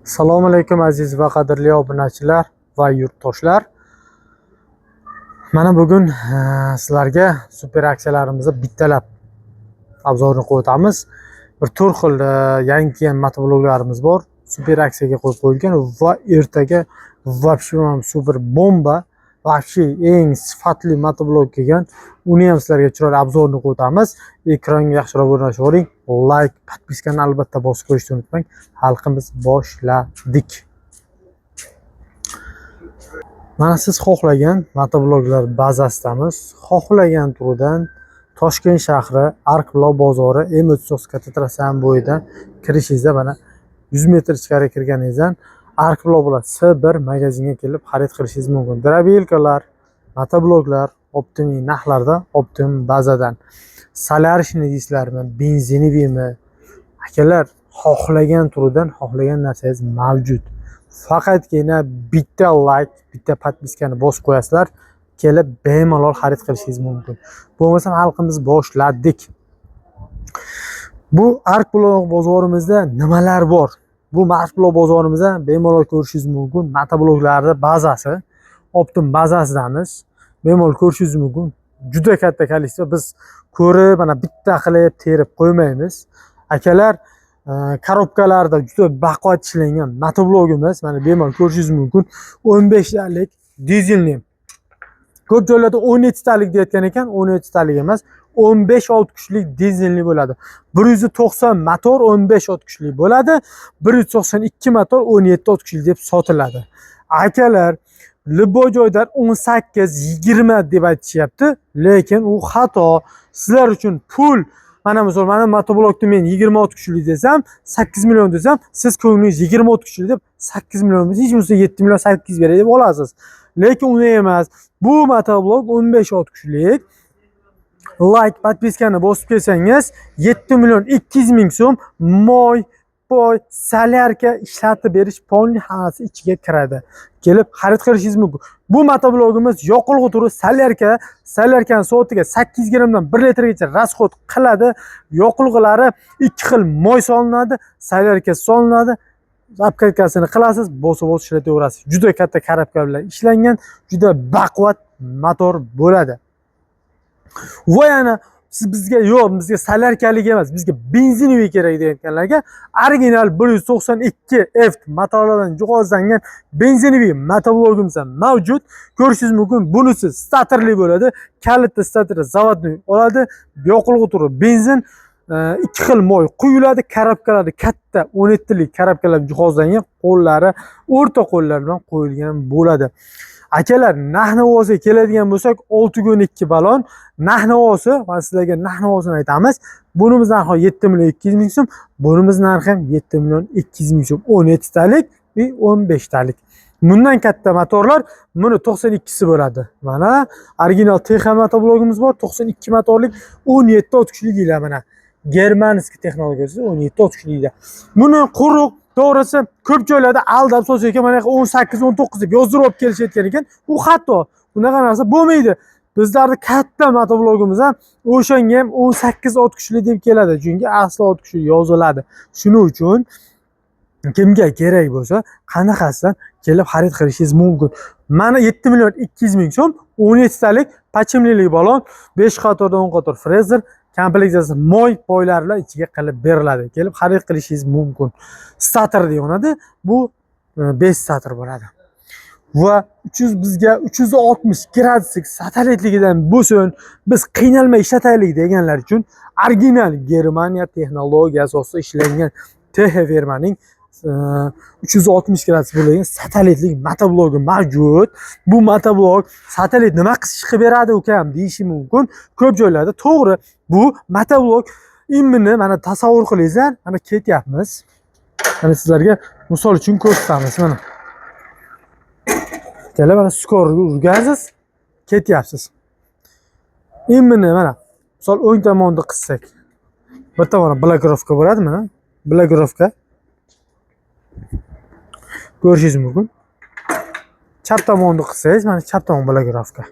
Assalomu alaykum aziz va qadrli obunachilar va yurtdoshlar. Mana bugun sizlarga super aksiyalarimizni bittalab obzorini qo'yib o'tamiz. Bir tur xil yangi kelgan motobloglarimiz bor. Super aksiyaga qo'yib qo'yilgan va ertaga вообще super bomba, вообще eng sifatli motoblog kelgan. Uni ham sizlarga chiroyli obzorini qo'yib o'tamiz. Ekronga yaxshiroq o'rnashib oling. Like, podpiskani albatta bosib qo'yishni unutmang. Xalqimiz boshladik. Mana siz xohlagan motobloglar bazasidamiz. Xohlagan turdan Toshkent shahri Ark-Buloq bozori M39 katta trassasi bo'yidan kirishingizda mana 100 metr ichkari kirganingizdan Ark-Buloq bilan S1 magazinga kelib xarid qilishingiz mumkin. Drabilkalar, motobloglar optimum narxlarda, optimum bazadan. Solarishni deysizlarmi, benziniviymi? Akalar, xohlagan turdan xohlagan narsangiz mavjud. Faqatgina bitta like, bitta podpiskani bosib qo'yasizlar, kelib bemalol xarid qilishingiz mumkin. Bo'lmasa xalqimiz boshladik. Bu Ark-Buloq bozorimizda nimalar bor? Bu Ark-Buloq bozorimizda bemalol ko'rishingiz mumkin. Motobloglarning bazasi, optim bazasidamiz. Bemalol ko'rishingiz mumkin. Juda katta kolleksiya. Biz ko'rib, mana bitta qilib terib qo'ymaymiz. Akalar, korobkalarda juda baquvvat ishlangan motoblogimiz, mana bemalol ko'rishingiz mumkin. 15 talik dizelli. Ko'p joylarda 17 talik deyotgan ekan, 17 talik emas, 15 ot kuchli dizelli bo'ladi. 190 motor 15 ot kuchli bo'ladi, 192 motor 17 ot kuchli deb sotiladi. Akalar, Liboy joydan 18-20 deb aytishyapti, lekin u xato. Sizlar uchun pul. Mana misol, mana motoblogni men 20 ot kuchli desam, 8 million desam, siz ko'nglingiz 20 ot kuchli deb 8 million, hech bo'lmasa 7 million 8 beray deb olasiz. Lekin uni emas. Bu motoblog 15 ot kuchli. Like, podpiskani bosib kelsangiz 7 million 200 ming so'm moy, poy, solyarka ishlatib berish polni hammasi ichiga kiradi. Kelib xarid qilishingiz mumkin. Bu motoblogimiz yoqilg'i turi solyarkani soatiga 8 grammdan 1 litrgacha rasxod qiladi. Yoqilg'ilari 2 xil moy solinadi, solyarka solinadi. Apkatkasini qilasiz, bosib ishlataverasiz. Juda katta korobka bilan ishlangan, juda baquvvat motor bo'ladi. Va yana siz bizga bizga solyarkalik emas, bizga benzinoviy kerak deyotganlarga original 192F motorlardan jihozlangan benzinoviy motoblogimiz ham mavjud. Ko'rishingiz mumkin. Bunisi statorli bo'ladi. Kalitni statorda zavodni oladi. Yoqilg'i turi benzin, 2 xil moy quyiladi. Korobkalari katta 17 lik korobkalar jihozlangan, qo'llari o'rta qo'llar bilan qo'yilgan bo'ladi. Akalar, narx-navoga keladigan bo'lsak, 6 balon narx-navosi, va sizlarga narx-navosini aytamiz. Bunimiz narxi 7 million 200 ming so'm, bunimiz narxi ham 7 million 200 ming so'm. 17 talik va 15 talik. Bundan katta motorlar, buni 92si bo'ladi. Mana original TX motoblogimiz bor, 92 motorlik 17 ot kuchligilar mana. Germanskiy texnologiyasi 17 ot kuchligilar. Buni quruq to'g'risi ko'p joylarda aldab sotsa ekan, mana 18-19 deb yozdirib olib kelishayotgan ekan. U xato. Bunaqa narsa bo'lmaydi. Bizlarda katta motoblogimiz ham o'shanga ham 18 ot kuchli deb keladi. Chunki asli ot kuchli yoziladi. Shuning uchun kimga kerak bo'lsa, qanaqasidan kelib xarid qilishingiz mumkin. Mana 7 million 200 ming so'm, 17 talik pachimlilik balon, 5 qatordan 10 qator frezer, kompleksiyasi moy poylar bilan ichiga qilib beriladi. Kelib xarid qilishingiz mumkin. Stator deyiladi. Bu 5 stator bo'ladi. Va bizga 360 graduslik satelitligidan bo'lsin, biz qiynalmay ishlataylik deganlar uchun original Germaniya texnologiyasi asosida ishlangan TX firmaning 360 gradus bo'lgan satelitlik motoblogi mavjud. Bu motoblog satelit nima qilib beradi ukam deyishi mumkin. Ko'p joylarda to'g'ri, bu motoblog imini mana tasavvur qilingizlar, mana ketyapmiz. Mana sizlarga misol uchun ko'rsatamiz mana. Kelib mana skor urgansiz, ketyapsiz. Imini mana misol o'ng tomonda qissak. Bir tomoni blokirovka bo'ladi mana. Blokirovka ko'rishingiz mumkin. Chap tomonni qilsangiz, mana chap tomon blokirovka.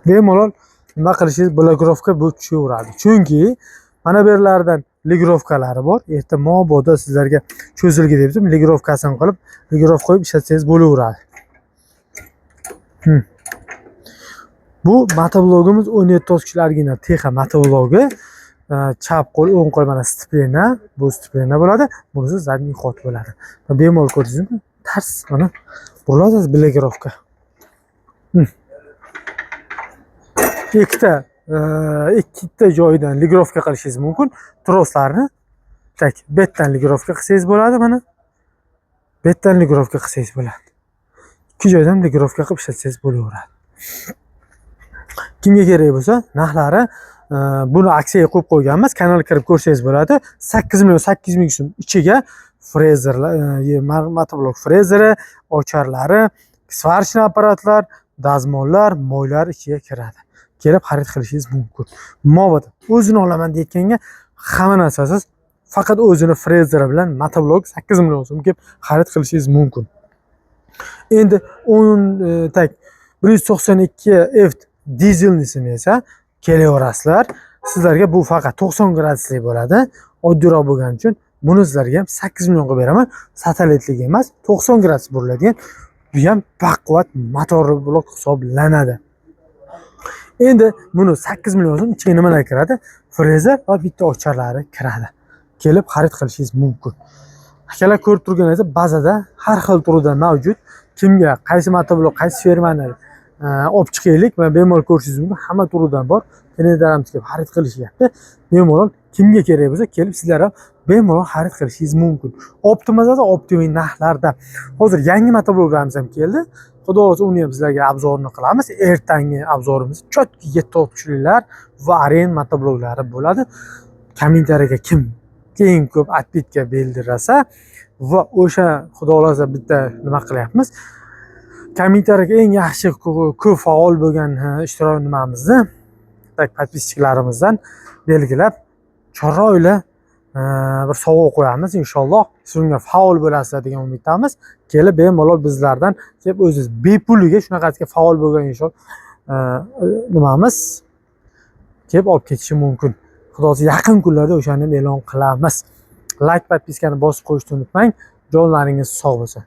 Bemalol nima qilishingiz blokirovka bu tushaveradi. Chunki mana bu yerlardan ligirovkalari bor. Erta mabodo sizlarga cho'zilgi deb ligirovkasini qilib, ligirov qo'yib ishlatsangiz bo'laveradi. Bu motoblogimiz 17 kishilargina Texa motovlogi. Chap qo'l, o'ng qo'l mana stiplena, bu stiplena bo'ladi. Bunisi zadniy xod bo'ladi. Bemalol ko'rdingizmi? Tars mana buriladi ligirovka. ikkita joydan ligirovka qilishingiz mumkin. Troslarni tak betdan ligirovka qilsangiz bo'ladi mana. Betdan ligirovka qilsangiz bo'ladi. Ikki joydan ligirovka qilib ishlatsangiz bo'laveradi. Kimga kerak bo'lsa, narxlari buni aksiyaga qo'yib qo'yganmiz. Kanalga kirib ko'rsangiz bo'ladi. 8 million 800 ming so'm ichiga frezerlar, motoblok frezeri, ocharlari, svarchniy apparatlar, dazmollar, moylar ichiga kiradi. Kelib xarid qilishingiz mumkin. Mabodo o'zini olaman deyotganga hamma narsasiz faqat o'zini frezeri bilan motoblok 8 million so'm kelib xarid qilishingiz mumkin. Endi 192 F dizelnisini esa kelaverasizlar. Sizlarga bu faqat 90 gradusli bo'ladi. Oddiyroq bo'lgani uchun buni sizlarga ham 8 million qilib beraman. Satelitlik emas, 90 gradus buriladigan, bu ham baquvvat motor blok hisoblanadi. Endi buni 8 million so'm ichiga nimalar kiradi? Frezer va bitta ocharlari kiradi. Kelib xarid qilishingiz mumkin. Akalar ko'rib turganingizdek, bazada har xil turida mavjud. Kimga qaysi motoblok, qaysi firmani olib chiqaylik va bemalol ko'rishingiz mumkin. Hamma turidan bor. Teledaramizga kelib xarid qilishyapti. Bemalol kimga kerak bo'lsa, kelib sizlar ham bemalol xarid qilishingiz mumkin. Optimizada optimum narxlarda. Hozir yangi motobloklarimiz ham keldi. Xudo xohlasa uni ham sizlarga obzorini qilamiz. Ertangi obzorimiz chotki 7 kuchlilar va aren motobloklari bo'ladi. Kommentariyaga kim eng ko'p atletga bildirsa va o'sha xudo xohlasa bitta nima qilyapmiz. Kommentariyaga eng yaxshi ko'p faol bo'lgan ishtirok nimamizni podpischalarimizdan belgilab chiroyli bir sovg'a qo'yamiz inshaalloh. Shunga faol bo'lasizlar degan umiddamiz. Kelib bemalol bizlardan kelib o'zingiz bepuliga shunaqasiga faol bo'lgan inshaalloh nimamiz kelib olib ketishi mumkin. Xudo xohlasa yaqin kunlarda o'shani e'lon qilamiz. Like, podpiskani bosib qo'yishni unutmang. Jonlaringiz sog' bo'lsin.